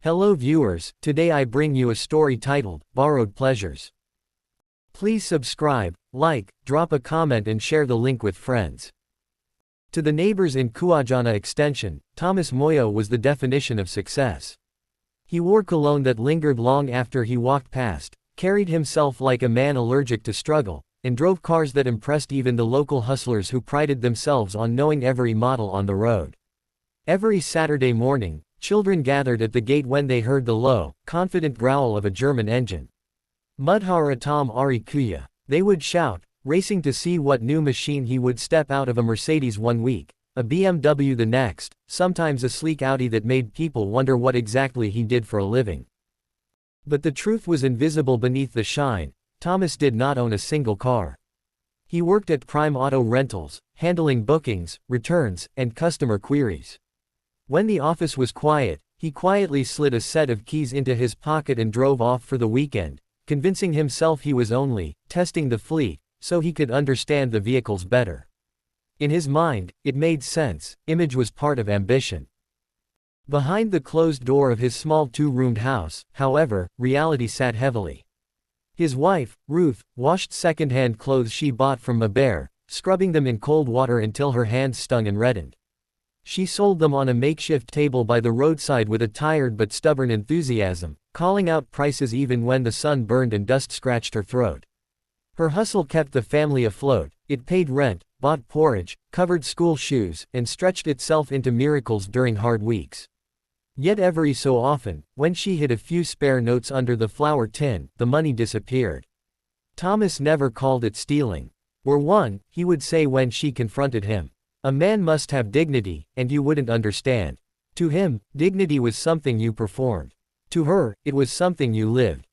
Hello viewers, today I bring you a story titled, Borrowed Pleasures. Please subscribe, like, drop a comment and share the link with friends. To the neighbors in Kuajana Extension, Thomas Moyo was the definition of success. He wore cologne that lingered long after he walked past, carried himself like a man allergic to struggle, and drove cars that impressed even the local hustlers who prided themselves on knowing every model on the road. Every Saturday morning, children gathered at the gate when they heard the low, confident growl of a German engine. Mudhara Tom Ari Kuya. They would shout, racing to see what new machine he would step out of. A Mercedes one week, a BMW the next, sometimes a sleek Audi that made people wonder what exactly he did for a living. But the truth was invisible beneath the shine. Thomas did not own a single car. He worked at Prime Auto Rentals, handling bookings, returns, and customer queries. When the office was quiet, he quietly slid a set of keys into his pocket and drove off for the weekend, convincing himself he was only testing the fleet, so he could understand the vehicles better. In his mind, it made sense. Image was part of ambition. Behind the closed door of his small two-roomed house, however, reality sat heavily. His wife, Ruth, washed second-hand clothes she bought from Maber, scrubbing them in cold water until her hands stung and reddened. She sold them on a makeshift table by the roadside with a tired but stubborn enthusiasm, calling out prices even when the sun burned and dust scratched her throat. Her hustle kept the family afloat. It paid rent, bought porridge, covered school shoes, and stretched itself into miracles during hard weeks. Yet every so often, when she hid a few spare notes under the flour tin, the money disappeared. Thomas never called it stealing. "We're one," he would say when she confronted him. "A man must have dignity, and you wouldn't understand." To him, dignity was something you performed. To her, it was something you lived.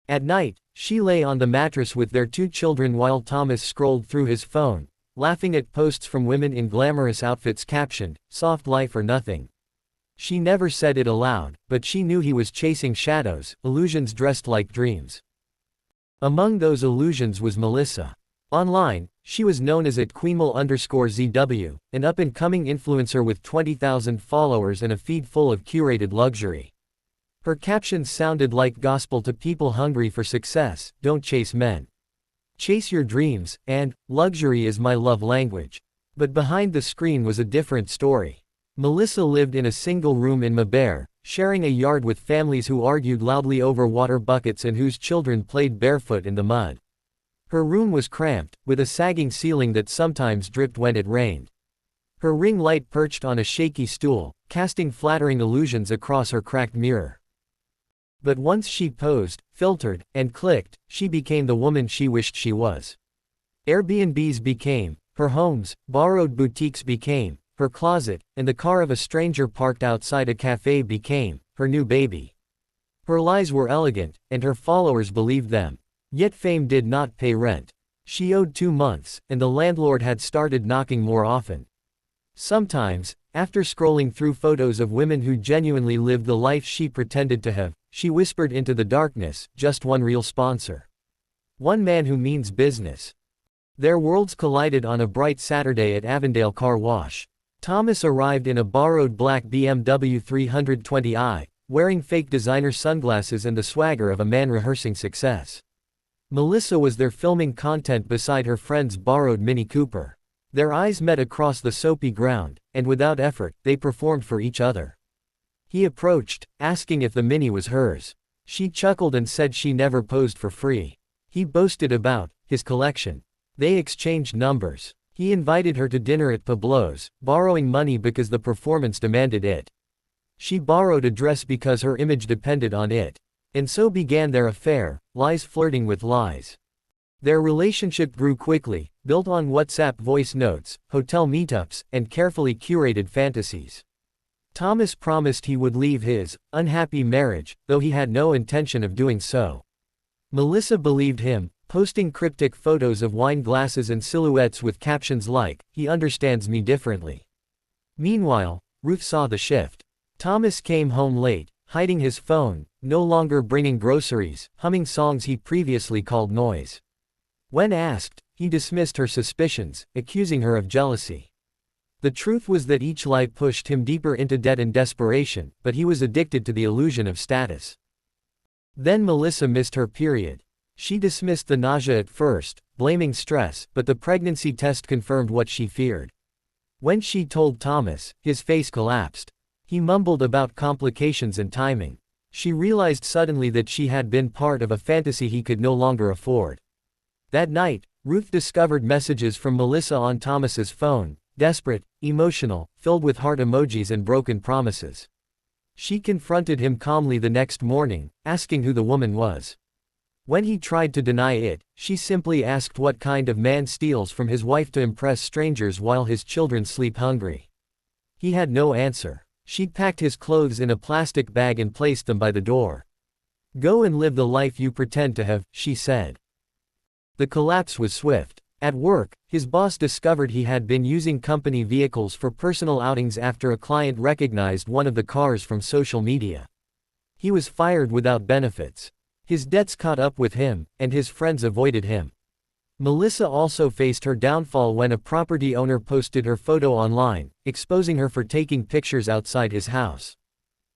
At night, she lay on the mattress with their two children while Thomas scrolled through his phone, laughing at posts from women in glamorous outfits captioned, "Soft life or nothing." She never said it aloud, but she knew he was chasing shadows, illusions dressed like dreams. Among those illusions was Melissa. Online, she was known as @Queenmal_ZW, an up-and-coming influencer with 20,000 followers and a feed full of curated luxury. Her captions sounded like gospel to people hungry for success: "Don't chase men. Chase your dreams," and "Luxury is my love language." But behind the screen was a different story. Melissa lived in a single room in Maber, sharing a yard with families who argued loudly over water buckets and whose children played barefoot in the mud. Her room was cramped, with a sagging ceiling that sometimes dripped when it rained. Her ring light perched on a shaky stool, casting flattering illusions across her cracked mirror. But once she posed, filtered, and clicked, she became the woman she wished she was. Airbnbs became her homes, borrowed boutiques became her closet, and the car of a stranger parked outside a cafe became her new baby. Her lies were elegant, and her followers believed them. Yet fame did not pay rent. She owed 2 months, and the landlord had started knocking more often. Sometimes, after scrolling through photos of women who genuinely lived the life she pretended to have, she whispered into the darkness, "Just one real sponsor. One man who means business." Their worlds collided on a bright Saturday at Avondale Car Wash. Thomas arrived in a borrowed black BMW 320i, wearing fake designer sunglasses and the swagger of a man rehearsing success. Melissa was there filming content beside her friend's borrowed Mini Cooper. Their eyes met across the soapy ground, and without effort, they performed for each other. He approached, asking if the Mini was hers. She chuckled and said she never posed for free. He boasted about his collection. They exchanged numbers. He invited her to dinner at Pablo's, borrowing money because the performance demanded it. She borrowed a dress because her image depended on it. And so began their affair, lies flirting with lies. Their relationship grew quickly, built on WhatsApp voice notes, hotel meetups, and carefully curated fantasies. Thomas promised he would leave his unhappy marriage, though he had no intention of doing so. Melissa believed him, posting cryptic photos of wine glasses and silhouettes with captions like, "He understands me differently." Meanwhile, Ruth saw the shift. Thomas came home late, hiding his phone, no longer bringing groceries, humming songs he previously called noise. When asked, he dismissed her suspicions, accusing her of jealousy. The truth was that each lie pushed him deeper into debt and desperation, but he was addicted to the illusion of status. Then Melissa missed her period. She dismissed the nausea at first, blaming stress, but the pregnancy test confirmed what she feared. When she told Thomas, his face collapsed. He mumbled about complications and timing. She realized suddenly that she had been part of a fantasy he could no longer afford. That night, Ruth discovered messages from Melissa on Thomas's phone, desperate, emotional, filled with heart emojis and broken promises. She confronted him calmly the next morning, asking who the woman was. When he tried to deny it, she simply asked what kind of man steals from his wife to impress strangers while his children sleep hungry. He had no answer. She packed his clothes in a plastic bag and placed them by the door. "Go and live the life you pretend to have," she said. The collapse was swift. At work, his boss discovered he had been using company vehicles for personal outings after a client recognized one of the cars from social media. He was fired without benefits. His debts caught up with him, and his friends avoided him. Melissa also faced her downfall when a property owner posted her photo online, exposing her for taking pictures outside his house.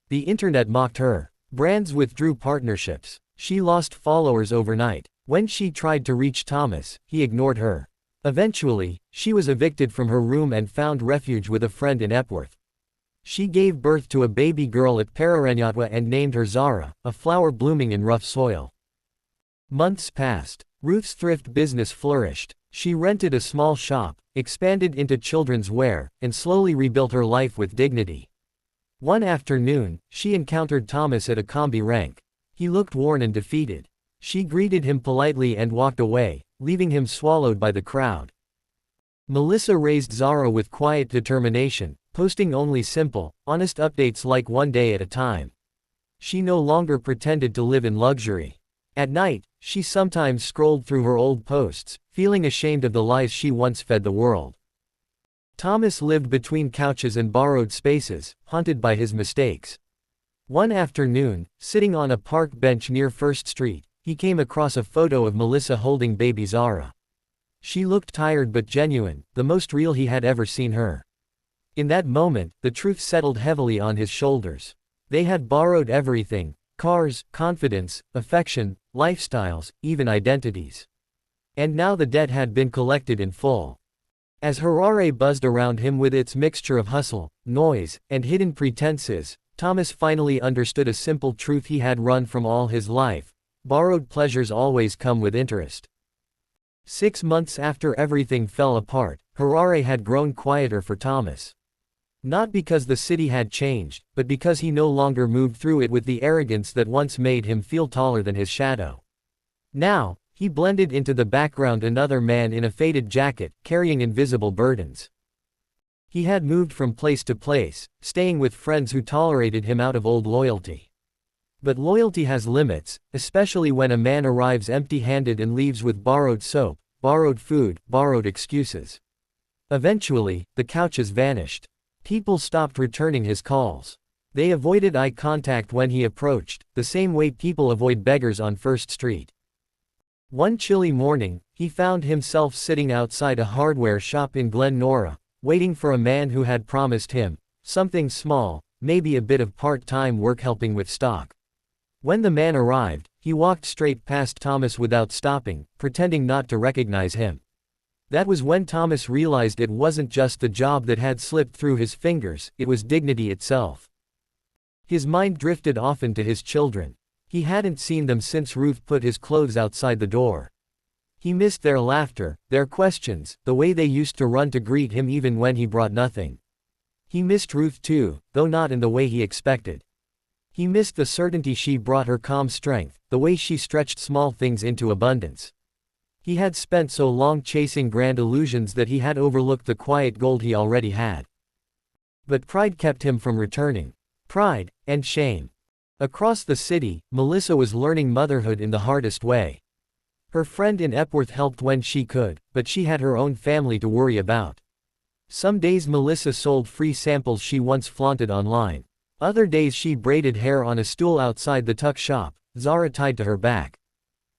The internet mocked her. Brands withdrew partnerships. She lost followers overnight. When she tried to reach Thomas, he ignored her. Eventually, she was evicted from her room and found refuge with a friend in Epworth. She gave birth to a baby girl at Pararenyatwa and named her Zara, a flower blooming in rough soil. Months passed. Ruth's thrift business flourished. She rented a small shop, expanded into children's wear, and slowly rebuilt her life with dignity. One afternoon, she encountered Thomas at a combi rank. He looked worn and defeated. She greeted him politely and walked away, leaving him swallowed by the crowd. Melissa raised Zara with quiet determination, posting only simple, honest updates like one day at a time. She no longer pretended to live in luxury. At night, she sometimes scrolled through her old posts, feeling ashamed of the lies she once fed the world. Thomas lived between couches and borrowed spaces, haunted by his mistakes. One afternoon, sitting on a park bench near First Street, he came across a photo of Melissa holding baby Zara. She looked tired but genuine, the most real he had ever seen her. In that moment, the truth settled heavily on his shoulders. They had borrowed everything: cars, confidence, affection, lifestyles, even identities. And now the debt had been collected in full. As Harare buzzed around him with its mixture of hustle, noise, and hidden pretenses, Thomas finally understood a simple truth he had run from all his life: borrowed pleasures always come with interest. 6 months after everything fell apart, Harare had grown quieter for Thomas. Not because the city had changed, but because he no longer moved through it with the arrogance that once made him feel taller than his shadow. Now, he blended into the background, another man in a faded jacket, carrying invisible burdens. He had moved from place to place, staying with friends who tolerated him out of old loyalty. But loyalty has limits, especially when a man arrives empty-handed and leaves with borrowed soap, borrowed food, borrowed excuses. Eventually, the couches vanished. People stopped returning his calls. They avoided eye contact when he approached, the same way people avoid beggars on First Street. One chilly morning, he found himself sitting outside a hardware shop in Glen Norah, waiting for a man who had promised him something small, maybe a bit of part-time work helping with stock. When the man arrived, he walked straight past Thomas without stopping, pretending not to recognize him. That was when Thomas realized it wasn't just the job that had slipped through his fingers, it was dignity itself. His mind drifted often to his children. He hadn't seen them since Ruth put his clothes outside the door. He missed their laughter, their questions, the way they used to run to greet him even when he brought nothing. He missed Ruth too, though not in the way he expected. He missed the certainty she brought, her calm strength, the way she stretched small things into abundance. He had spent so long chasing grand illusions that he had overlooked the quiet gold he already had. But pride kept him from returning. Pride, and shame. Across the city, Melissa was learning motherhood in the hardest way. Her friend in Epworth helped when she could, but she had her own family to worry about. Some days Melissa sold free samples she once flaunted online. Other days she braided hair on a stool outside the tuck shop, Zara tied to her back.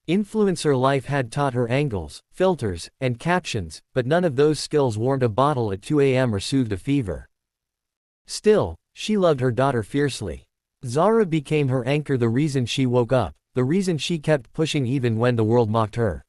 Influencer life had taught her angles, filters, and captions, but none of those skills warmed a bottle at 2 a.m. or soothed a fever. Still, she loved her daughter fiercely. Zara became her anchor, the reason she woke up, the reason she kept pushing even when the world mocked her.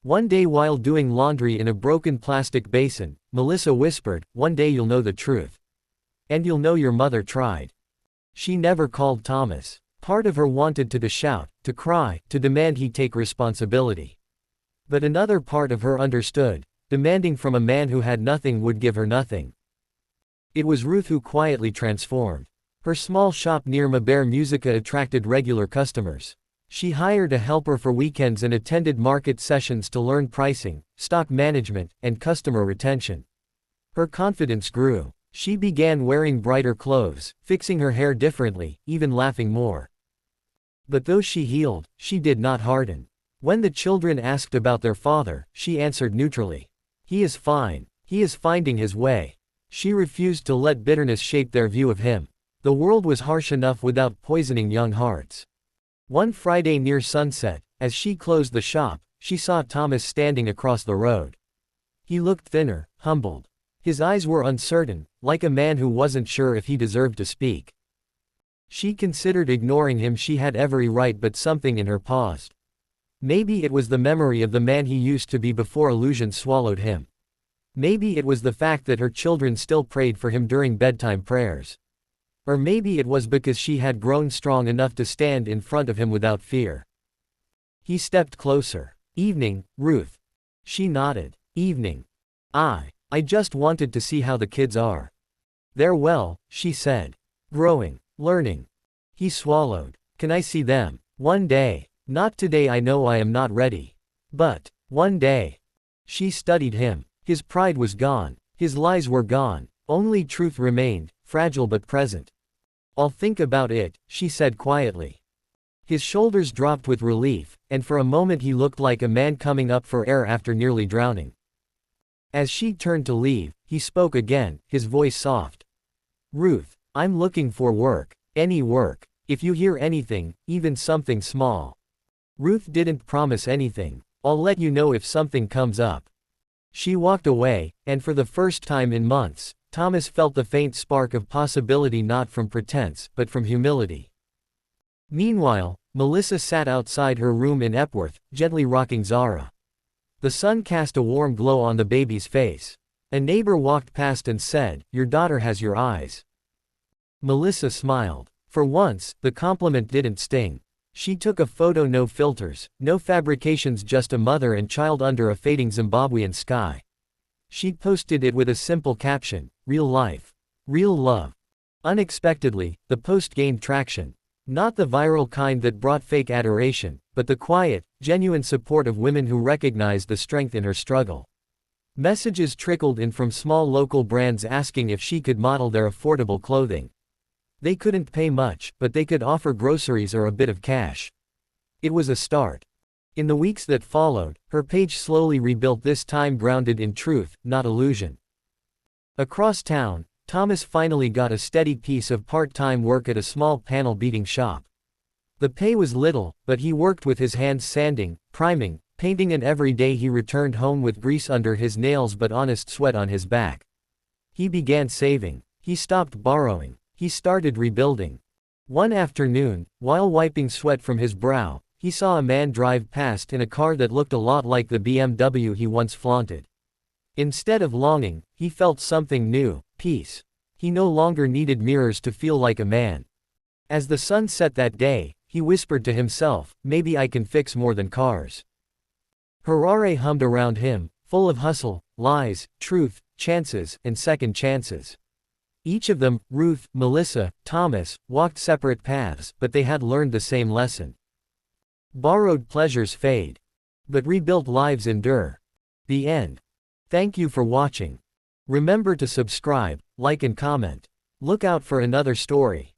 One day while doing laundry in a broken plastic basin, Melissa whispered, "One day you'll know the truth. And you'll know your mother tried." She never called Thomas. Part of her wanted to shout, to cry, to demand he take responsibility. But another part of her understood, demanding from a man who had nothing would give her nothing. It was Ruth who quietly transformed. Her small shop near Maber Musica attracted regular customers. She hired a helper for weekends and attended market sessions to learn pricing, stock management, and customer retention. Her confidence grew. She began wearing brighter clothes, fixing her hair differently, even laughing more. But though she healed, she did not harden. When the children asked about their father, she answered neutrally. "He is fine. He is finding his way." She refused to let bitterness shape their view of him. The world was harsh enough without poisoning young hearts. One Friday near sunset, as she closed the shop, she saw Thomas standing across the road. He looked thinner, humbled. His eyes were uncertain, like a man who wasn't sure if he deserved to speak. She considered ignoring him. She had every right, but something in her paused. Maybe it was the memory of the man he used to be before illusion swallowed him. Maybe it was the fact that her children still prayed for him during bedtime prayers. Or maybe it was because she had grown strong enough to stand in front of him without fear. He stepped closer. "Evening, Ruth." She nodded. "Evening. I just wanted to see how the kids are." "They're well," she said. "Growing. Learning." He swallowed. "Can I see them?" "One day. Not today. I know I am not ready. But one day." She studied him. His pride was gone. His lies were gone. Only truth remained, fragile but present. "I'll think about it," she said quietly. His shoulders dropped with relief, and for a moment he looked like a man coming up for air after nearly drowning. As she turned to leave, he spoke again, his voice soft. "Ruth, I'm looking for work. Any work. If you hear anything, even something small." Ruth didn't promise anything. "I'll let you know if something comes up." She walked away, and for the first time in months, Thomas felt the faint spark of possibility, not from pretense, but from humility. Meanwhile, Melissa sat outside her room in Epworth, gently rocking Zara. The sun cast a warm glow on the baby's face. A neighbor walked past and said, "Your daughter has your eyes." Melissa smiled. For once, the compliment didn't sting. She took a photo, no filters, no fabrications, just a mother and child under a fading Zimbabwean sky. She posted it with a simple caption, "Real life. Real love." Unexpectedly, the post gained traction. Not the viral kind that brought fake adoration, but the quiet, genuine support of women who recognized the strength in her struggle. Messages trickled in from small local brands asking if she could model their affordable clothing. They couldn't pay much, but they could offer groceries or a bit of cash. It was a start. In the weeks that followed, her page slowly rebuilt, this time grounded in truth, not illusion. Across town, Thomas finally got a steady piece of part-time work at a small panel beating shop. The pay was little, but he worked with his hands, sanding, priming, painting, and every day he returned home with grease under his nails but honest sweat on his back. He began saving. He stopped borrowing. He started rebuilding. One afternoon, while wiping sweat from his brow, he saw a man drive past in a car that looked a lot like the BMW he once flaunted. Instead of longing, he felt something new, peace. He no longer needed mirrors to feel like a man. As the sun set that day, he whispered to himself, "Maybe I can fix more than cars." Harare hummed around him, full of hustle, lies, truth, chances, and second chances. Each of them, Ruth, Melissa, Thomas, walked separate paths, but they had learned the same lesson. Borrowed pleasures fade, but rebuilt lives endure. The end. Thank you for watching. Remember to subscribe, like and comment. Look out for another story.